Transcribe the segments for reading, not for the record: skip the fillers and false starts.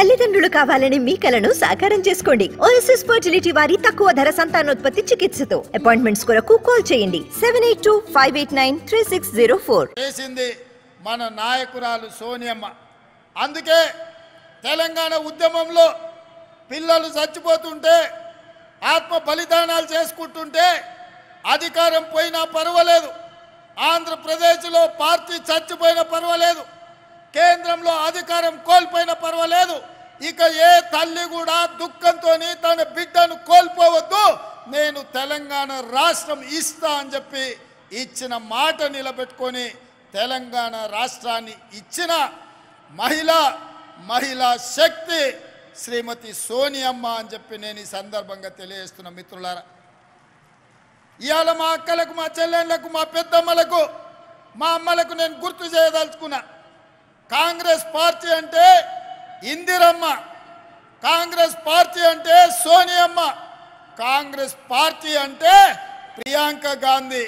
తల్లిదండ్రులు కావాలని మీ కలను సాకారం చేసుకోండి. ఓఎస్ఎస్ ఫర్టిలిటీ వారి తక్కువ ధర సంతానోత్పత్తి చికిత్సతో అపాయింట్మెంట్స్ కొరకు కాల్ చేయండి 7825893604. చేసింది మన నాయకురాలు సోనియమ్మ. అందుకే తెలంగాణ ఉద్యమంలో పిల్లలు చచ్చిపోతుంటే ఆత్మ బలిదానాలు చేసుకుంటుంటే అధికారం పోయినా పర్వాలేదు, ఆంధ్రప్రదేశ్లో పార్టీ చచ్చిపోయినా పర్వాలేదు, కేంద్రంలో అధికారం కోల్పోయినా పర్వాలేదు, ఇక ఏ తల్లి కూడా దుఃఖంతో తన బిడ్డను కోల్పోవద్దు, నేను తెలంగాణ రాష్ట్రం ఇస్తా అని చెప్పి ఇచ్చిన మాట నిలబెట్టుకొని తెలంగాణ రాష్ట్రాన్ని ఇచ్చిన మహిళా శక్తి శ్రీమతి సోనియమ్మ అని చెప్పి నేను ఈ సందర్భంగా తెలియజేస్తున్న మిత్రులారా. ఇవాళ మా అక్కలకు, మా చెల్లెళ్లకు, మా పెద్దమ్మలకు, మా అమ్మలకు నేను గుర్తు చేయదలుచుకున్నా, కాంగ్రెస్ పార్టీ అంటే ఇందిరమ్మ, కాంగ్రెస్ పార్టీ అంటే సోనియమ్మ, కాంగ్రెస్ పార్టీ అంటే ప్రియాంక గాంధీ.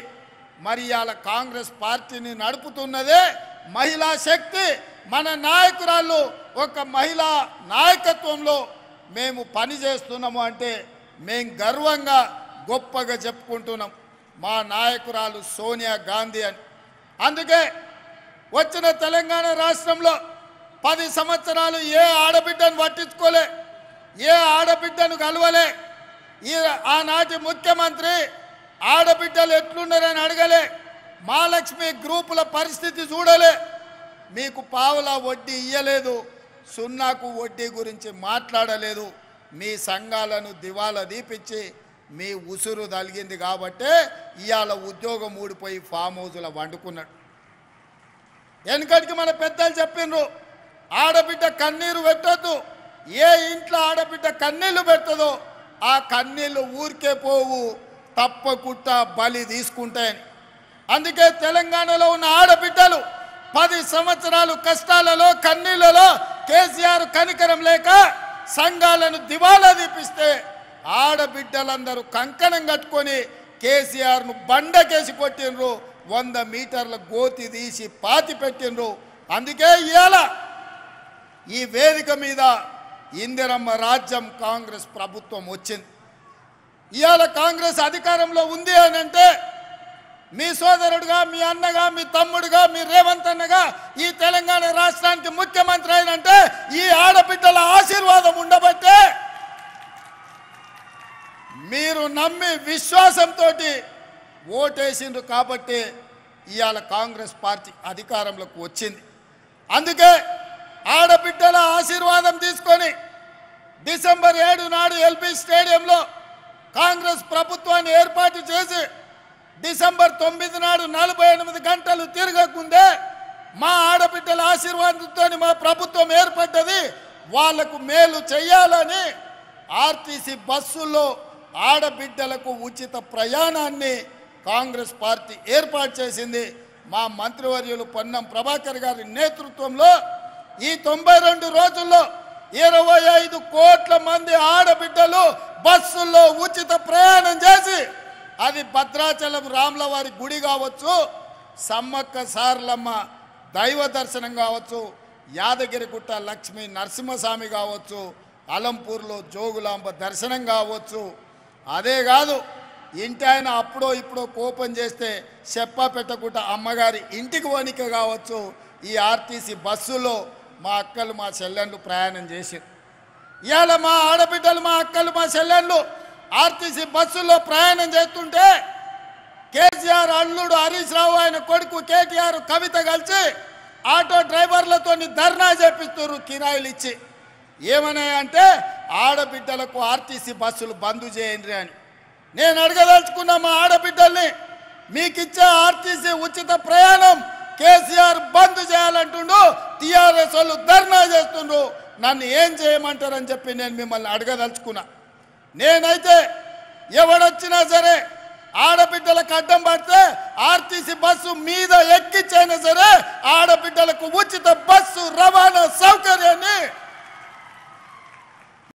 మరి ఇవాళ కాంగ్రెస్ పార్టీని నడుపుతున్నదే మహిళా శక్తి, మన నాయకురాళ్ళు ఒక మహిళా నాయకత్వంలో మేము పని చేస్తున్నాము అంటే మేము గర్వంగా గొప్పగా చెప్పుకుంటున్నాం మా నాయకురాలు సోనియా గాంధీ అని. అందుకే వచ్చిన తెలంగాణ రాష్ట్రంలో 10 సంవత్సరాలు ఏ ఆడబిడ్డను పట్టించుకోలే, ఏ ఆడబిడ్డను కలవలే, ఆనాటి ముఖ్యమంత్రి ఆడబిడ్డలు ఎట్లున్నారని అడగలే, మహాలక్ష్మి గ్రూపుల పరిస్థితి చూడలే, మీకు పావులా వడ్డీ ఇయ్యలేదు, సున్నాకు వడ్డీ గురించి మాట్లాడలేదు, మీ సంఘాలను దివాలా దీపించి మీ ఉసురు తలిగింది కాబట్టే ఇవాళ ఉద్యోగం ఊడిపోయి ఫామ్ హౌస్లో వండుకున్నాడు. వెనకటికి మన పెద్దలు చెప్పిండ్రు, ఆడబిడ్డ కన్నీరు పెట్టొద్దు, ఏ ఇంట్లో ఆడబిడ్డ కన్నీళ్లు పెట్టదో ఆ కన్నీళ్లు ఊరికే పోవు, తప్పకుండా బలి తీసుకుంటాయని. అందుకే తెలంగాణలో ఉన్న ఆడబిడ్డలు 10 సంవత్సరాలు కష్టాలలో కన్నీళ్లలో కేసీఆర్ కనికరం లేక సంఘాలను దివాలా దీపిస్తే ఆడబిడ్డలందరూ కంకణం కట్టుకొని కేసీఆర్ను బండకేసి కొట్టిండ్రు, 100 మీటర్ల గోతి తీసి పాతి పెట్టిండ్రు. అందుకే ఇవాళ ఈ వేదిక మీద ఇందిరమ్మ రాజ్యం కాంగ్రెస్ ప్రభుత్వం వచ్చింది. ఇవాళ కాంగ్రెస్ అధికారంలో ఉంది అని అంటే మీ సోదరుడుగా, మీ అన్నగా, మీ తమ్ముడుగా, మీ రేవంత్ అన్నగా ఈ తెలంగాణ రాష్ట్రానికి ముఖ్యమంత్రి అయినంటే ఈ ఆడబిడ్డల ఆశీర్వాదం ఉండబట్టే, మీరు నమ్మి విశ్వాసంతో ఓటేసిండ్రు కాబట్టి ఇవాళ కాంగ్రెస్ పార్టీ అధికారంలోకి వచ్చింది. అందుకే ఆడబిడ్డల ఆశీర్వాదం తీసుకొని డిసెంబర్ 7 నాడు ఎల్బీ స్టేడియంలో కాంగ్రెస్ ప్రభుత్వాన్ని ఏర్పాటు చేసి డిసెంబర్ 9 నాడు 48 గంటలు తిరగకుందే మా ఆడబిడ్డల ఆశీర్వాదంతో మా ప్రభుత్వం ఏర్పడ్డది, వాళ్లకు మేలు చేయాలని ఆర్టీసీ బస్సుల్లో ఆడబిడ్డలకు ఉచిత ప్రయాణాన్ని కాంగ్రెస్ పార్టీ ఏర్పాటు చేసింది. మా మంత్రివర్యులు పొన్నం ప్రభాకర్ గారి నేతృత్వంలో ఈ 92 రోజుల్లో 25 కోట్ల మంది ఆడబిడ్డలు బస్సుల్లో ఉచిత ప్రయాణం చేసి, అది భద్రాచలం రాములవారి గుడి కావచ్చు, సమ్మక్క సారలమ్మ దైవ దర్శనం కావచ్చు, యాదగిరిగుట్ట లక్ష్మీ నరసింహస్వామి కావచ్చు, అలంపూర్లో జోగులాంబ దర్శనం కావచ్చు, అదే కాదు ఇంటి ఆయన అప్పుడో ఇప్పుడో కోపం చేస్తే చెప్పా పెట్టకుండా అమ్మగారి ఇంటికి వణిక కావచ్చు, ఈ ఆర్టీసీ బస్సులో మా అక్కలు మా చెల్లెళ్ళు ప్రయాణం చేశారు. ఇవాళ మా ఆడబిడ్డలు, మా అక్కలు, మా చెల్లెళ్ళు ఆర్టీసీ బస్సుల్లో ప్రయాణం చేస్తుంటే కేసీఆర్ అల్లుడు హరీష్ రావు, ఆయన కొడుకు కేటీఆర్, కవిత కలిసి ఆటో డ్రైవర్లతో ధర్నా చేపిస్తున్నారు కిరాయిలు ఇచ్చి. ఏమన్నాయంటే ఆడబిడ్డలకు ఆర్టీసీ బస్సులు బంద్ చేయండి అని. నేను అడగదలుచుకున్న మా ఆడబిడ్డల్ని, మీకు ఇచ్చే ఆర్టీసీ ఉచిత ప్రయాణం కేసీఆర్ బంద్ చేయాలంటుండు, టీఆర్ఎస్ వాళ్ళు ధర్నా చేస్తుండ్రు, నన్ను ఏం చేయమంటారని చెప్పి నేను మిమ్మల్ని అడగదలుచుకున్నా. నేనైతే ఎవడొచ్చినా సరే ఆడబిడ్డలకు అడ్డం పడితే ఆర్టీసీ బస్సు మీద ఎక్కించైనా సరే ఆడబిడ్డలకు ఉచిత బస్సు రవాణా సౌకర్యాన్ని